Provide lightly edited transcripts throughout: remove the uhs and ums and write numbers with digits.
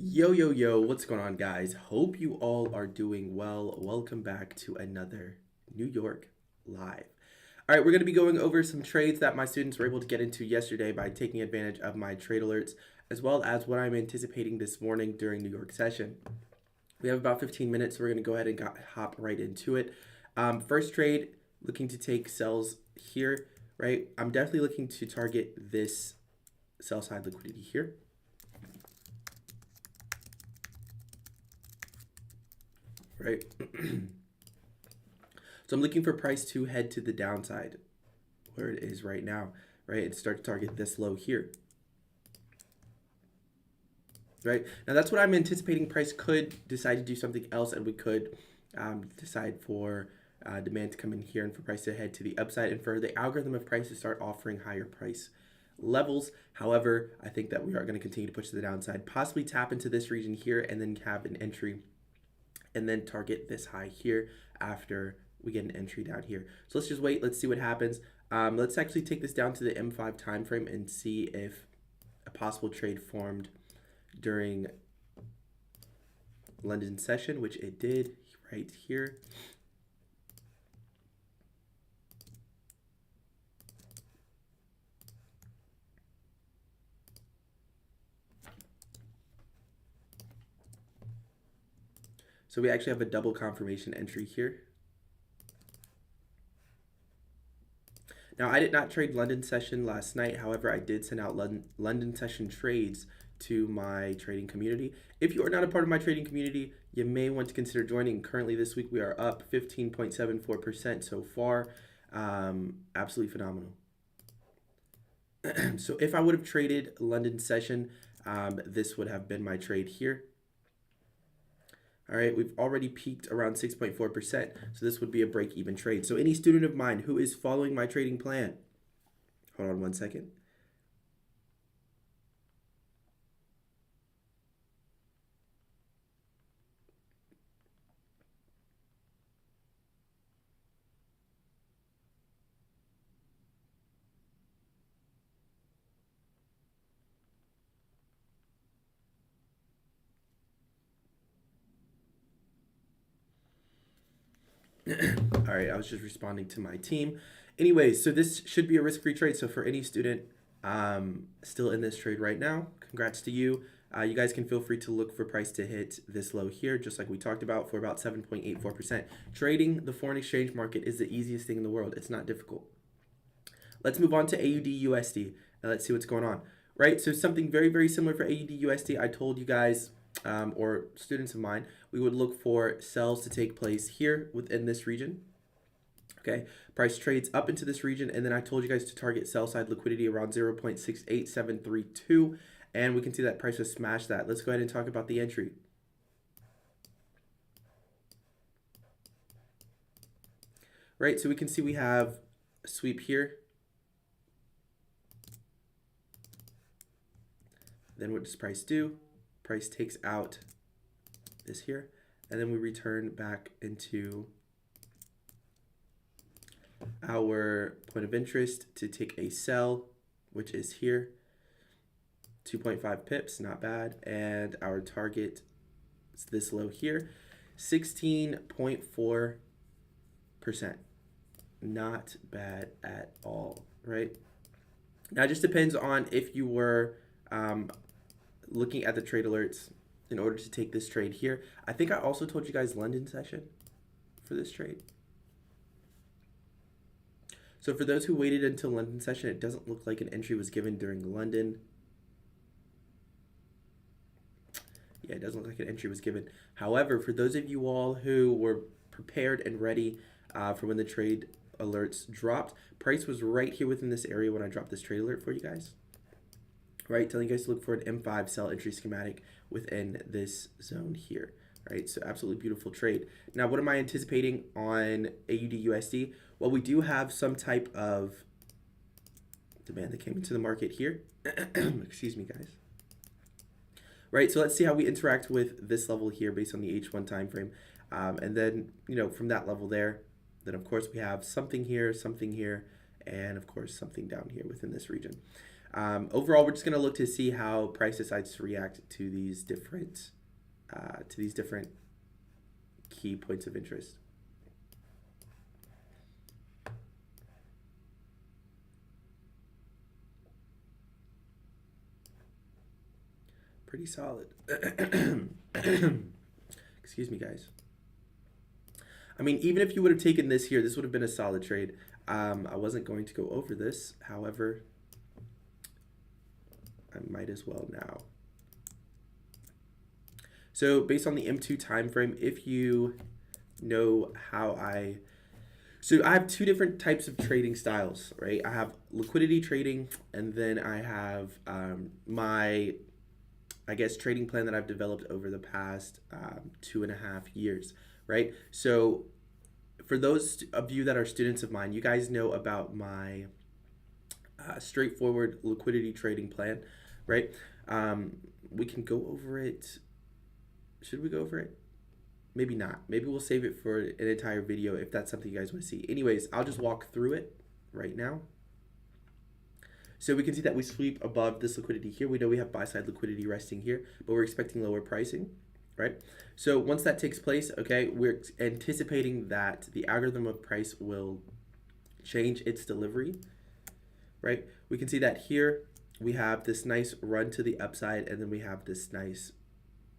Yo, what's going on, guys? Hope you all are doing well. Welcome back to another New York Live. All right, we're going to be going over some trades that my students were able to get into yesterday by taking advantage of my trade alerts, as well as what I'm anticipating this morning during New York session. We have about 15 minutes, so we're going to go ahead and hop right into it. First trade, looking to take sells here, right? I'm definitely looking to target this sell side liquidity here. Right? So I'm looking for price to head to the downside where it is right now, right? And start to target this low here. Right? Now that's what I'm anticipating. Price could decide to do something else, and we could decide for demand to come in here and for price to head to the upside and for the algorithm of price to start offering higher price levels. However, I think that we are going to continue to push to the downside, possibly tap into this region here and then have an entry and then target this high here after we get an entry down here. So let's just wait. Let's see what happens. Let's actually take this down to the M5 time frame and see if a possible trade formed during London session, which it did right here. So we actually have a double confirmation entry here. Now, I did not trade London session last night. However, I did send out London session trades to my trading community. If you are not a part of my trading community, you may want to consider joining. Currently this week we are up 15.74% so far. Absolutely phenomenal. So if I would have traded London session, this would have been my trade here. All right, we've already peaked around 6.4%, so this would be a break-even trade. So any student of mine who is following my trading plan, hold on one second. All right, I was just responding to my team. Anyways, so this should be a risk-free trade. So for any student still in this trade right now, congrats to you. You guys can feel free to look for price to hit this low here, just like we talked about, for about 7.84%. Trading the foreign exchange market is the easiest thing in the world. It's not difficult. Let's move on to AUD USD. Now let's see what's going on. Right, so something very, very similar for AUD USD. I told you guys, or students of mine, we would look for sells to take place here within this region. Okay, price trades up into this region, and then I told you guys to target sell side liquidity around 0.68732, and we can see that price has smashed that. Let's go ahead and talk about the entry. Right, so we can see we have a sweep here. Then what does price do? Price takes out this here, and then we return back into our point of interest to take a sell, which is here, 2.5 pips, not bad, and our target is this low here, 16.4%, not bad at all, right? Now it just depends on if you were looking at the trade alerts in order to take this trade here. I think I also told you guys London session for this trade. So for those who waited until London session, it doesn't look like an entry was given during London. Yeah, it doesn't look like an entry was given. However, for those of you all who were prepared and ready for when the trade alerts dropped, price was right here within this area when I dropped this trade alert for you guys. Right, telling you guys to look for an M5 sell entry schematic within this zone here. Right, so absolutely beautiful trade. Now, what am I anticipating on AUD USD? Well, we do have some type of demand that came into the market here. Excuse me, guys. Right, so let's see how we interact with this level here based on the H1 time frame. And then, from that level there, then of course we have something here, and of course something down here within this region. Overall, we're just going to look to see how price decides to react to these different key points of interest. Pretty solid. Excuse me, guys. I mean, even if you would have taken this here, this would have been a solid trade. I wasn't going to go over this. However, I might as well now. So based on the M2 time frame, if you know how so I have two different types of trading styles, right? I have liquidity trading, and then I have my, I guess, trading plan that I've developed over the past 2.5 years, right? So for those of you that are students of mine, you guys know about my straightforward liquidity trading plan, right? We can go over it. Should we go over it? Maybe not. Maybe we'll save it for an entire video if that's something you guys want to see. Anyways, I'll just walk through it right now. So we can see that we sweep above this liquidity here. We know we have buy-side liquidity resting here, but we're expecting lower pricing, right? So once that takes place, okay, we're anticipating that the algorithm of price will change its delivery, right? We can see that here we have this nice run to the upside, and then we have this nice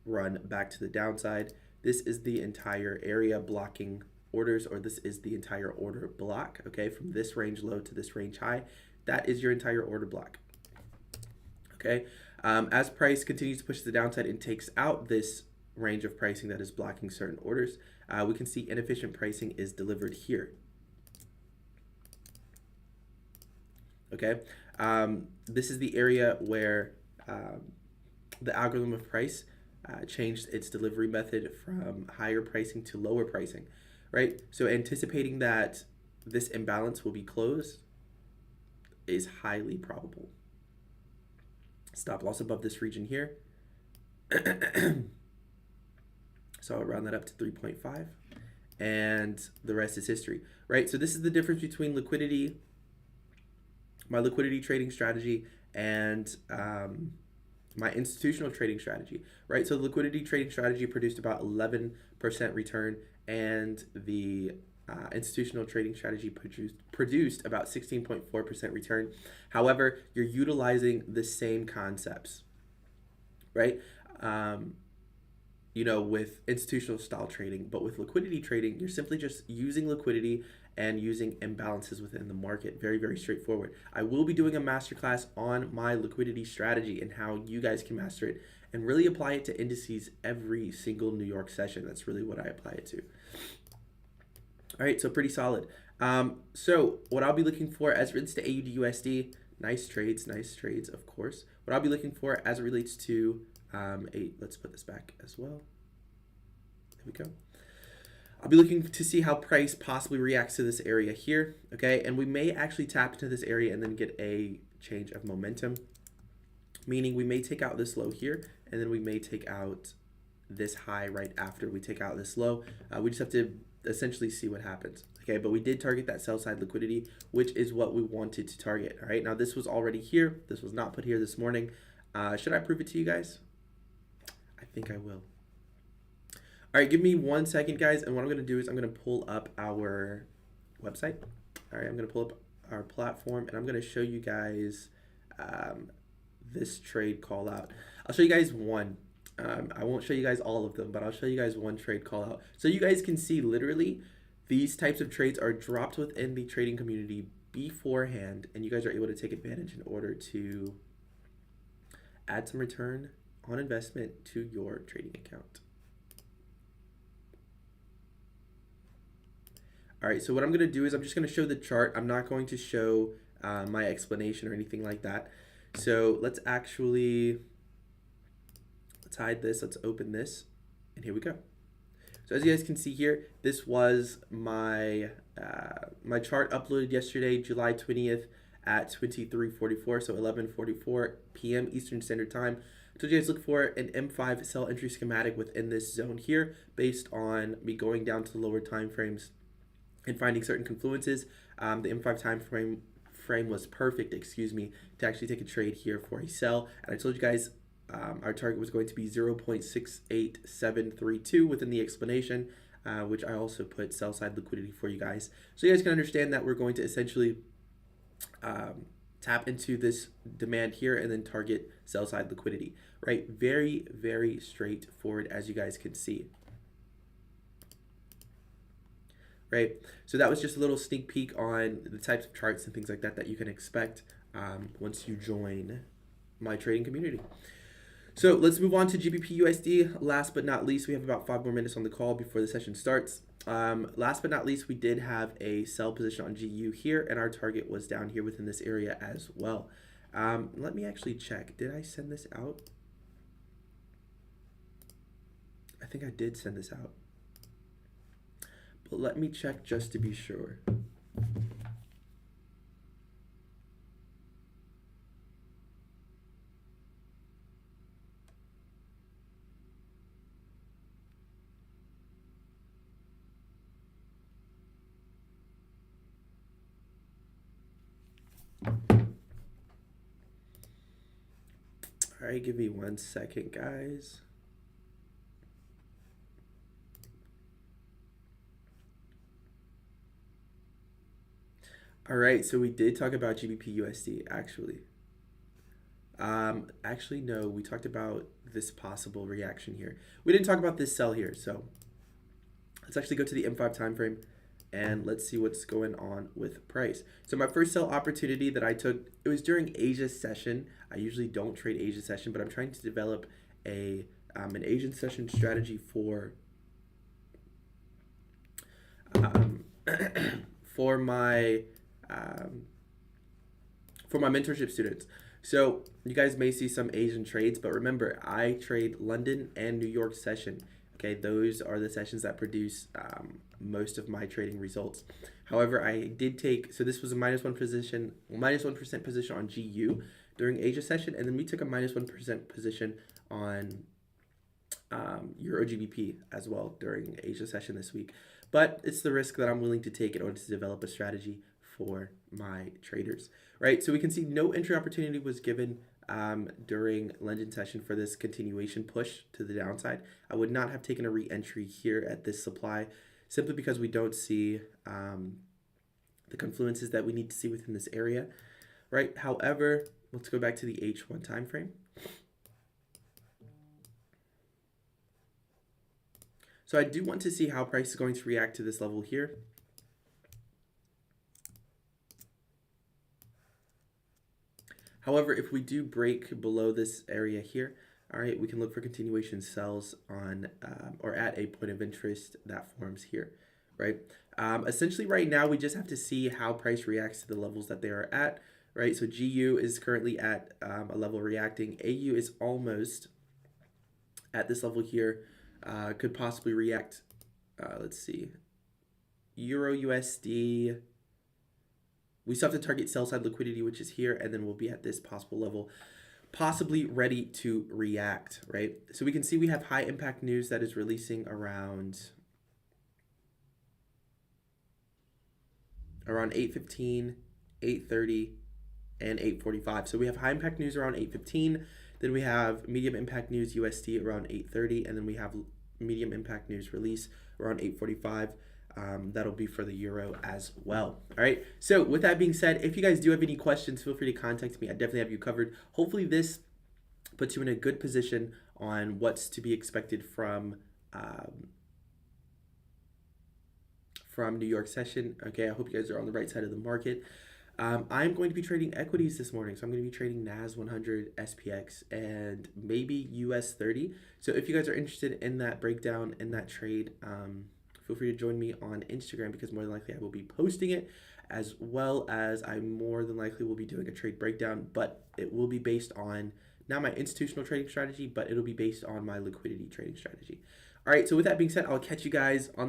run back to the downside. This is the entire area blocking orders, or this is the entire order block, okay, from this range low to this range high. That is your entire order block, okay? As price continues to push the downside and takes out this range of pricing that is blocking certain orders, we can see inefficient pricing is delivered here, okay? This is the area where the algorithm of price changed its delivery method from higher pricing to lower pricing, right? So anticipating that this imbalance will be closed is highly probable. Stop loss above this region here. So I'll round that up to 3.5, and the rest is history, right? So this is the difference between liquidity, my liquidity trading strategy, and my institutional trading strategy, right? So the liquidity trading strategy produced about 11% return, and the institutional trading strategy produced about 16.4% return. However, you're utilizing the same concepts, right? You know, with institutional style trading, but with liquidity trading, you're simply just using liquidity and using imbalances within the market. Very, very straightforward. I will be doing a masterclass on my liquidity strategy and how you guys can master it and really apply it to indices every single New York session. That's really what I apply it to. All right, so pretty solid. So what I'll be looking for as it relates to AUD/USD, nice trades, of course. What I'll be looking for as it relates to let's put this back as well. There we go. I'll be looking to see how price possibly reacts to this area here, okay? And we may actually tap into this area and then get a change of momentum, meaning we may take out this low here, and then we may take out this high right after we take out this low. We just have to essentially see what happens, okay? But we did target that sell side liquidity, which is what we wanted to target, all right? Now, this was already here. This was not put here this morning. Should I prove it to you guys? I think I will. All right, give me 1 second, guys, and what I'm going to do is I'm going to pull up our website. All right, I'm going to pull up our platform, and I'm going to show you guys this trade call out. I'll show you guys one. I won't show you guys all of them, but I'll show you guys one trade call out. So you guys can see literally these types of trades are dropped within the trading community beforehand, and you guys are able to take advantage in order to add some return on investment to your trading account. All right, so what I'm going to do is I'm just going to show the chart. I'm not going to show my explanation or anything like that. So let's hide this. Let's open this, and here we go. So as you guys can see here, this was my my chart uploaded yesterday, July 20th at 23:44, so 11:44 p.m. Eastern Standard Time. I told you guys look for an M5 sell entry schematic within this zone here based on me going down to the lower time frames and finding certain confluences. The M5 time frame was perfect, excuse me, to actually take a trade here for a sell. And I told you guys our target was going to be 0.68732 within the explanation, which I also put sell side liquidity for you guys. So you guys can understand that we're going to essentially tap into this demand here and then target sell side liquidity, right? Very, very straightforward, as you guys can see. Right, so that was just a little sneak peek on the types of charts and things like that that you can expect once you join my trading community. So let's move on to GBP USD. Last but not least, we have about 5 more minutes on the call before the session starts. Last but not least, we did have a sell position on GU here, and our target was down here within this area as well. Let me actually check. Did I send this out? I think I did send this out. But let me check just to be sure. All right, give me 1 second, guys. All right, so we did talk about GBP USD, actually. Actually, no, we talked about this possible reaction here. We didn't talk about this sell here, so let's actually go to the M5 time frame and let's see what's going on with price. So my first sell opportunity that I took, it was during Asia session. I usually don't trade Asia session, but I'm trying to develop an Asian session strategy for for my mentorship students. So you guys may see some Asian trades, but remember, I trade London and New York session. Okay, those are the sessions that produce most of my trading results. However, I did take, so this was a -1% position on GU during Asia session, and then we took a -1% position on Euro GBP as well during Asia session this week. But it's the risk that I'm willing to take in order to develop a strategy for my traders, right? So we can see no entry opportunity was given during London session for this continuation push to the downside. I would not have taken a re-entry here at this supply simply because we don't see the confluences that we need to see within this area, right? However, let's go back to the H1 time frame. So I do want to see how price is going to react to this level here. However, if we do break below this area here, all right, we can look for continuation sells on or at a point of interest that forms here, right? Essentially right now, we just have to see how price reacts to the levels that they are at, right? So GU is currently at a level reacting. AU is almost at this level here, could possibly react. Let's see. Euro USD. We still have to target sell side liquidity, which is here, and then we'll be at this possible level, possibly ready to react, right? So we can see we have high impact news that is releasing around 8:15, 8:30, and 8:45. So we have high impact news around 8:15, then we have medium impact news USD around 8:30, and then we have medium impact news release around 8:45. That'll be for the euro as well. All right. So with that being said, if you guys do have any questions, feel free to contact me. I definitely have you covered. Hopefully this puts you in a good position on what's to be expected from New York session. Okay. I hope you guys are on the right side of the market. I'm going to be trading equities this morning. So I'm going to be trading NAS 100, SPX, and maybe US 30. So if you guys are interested in that breakdown, in that trade, feel free to join me on Instagram because more than likely I will be posting it, as well as I more than likely will be doing a trade breakdown, but it will be based on not my institutional trading strategy, but it'll be based on my liquidity trading strategy. All right, so with that being said, I'll catch you guys on the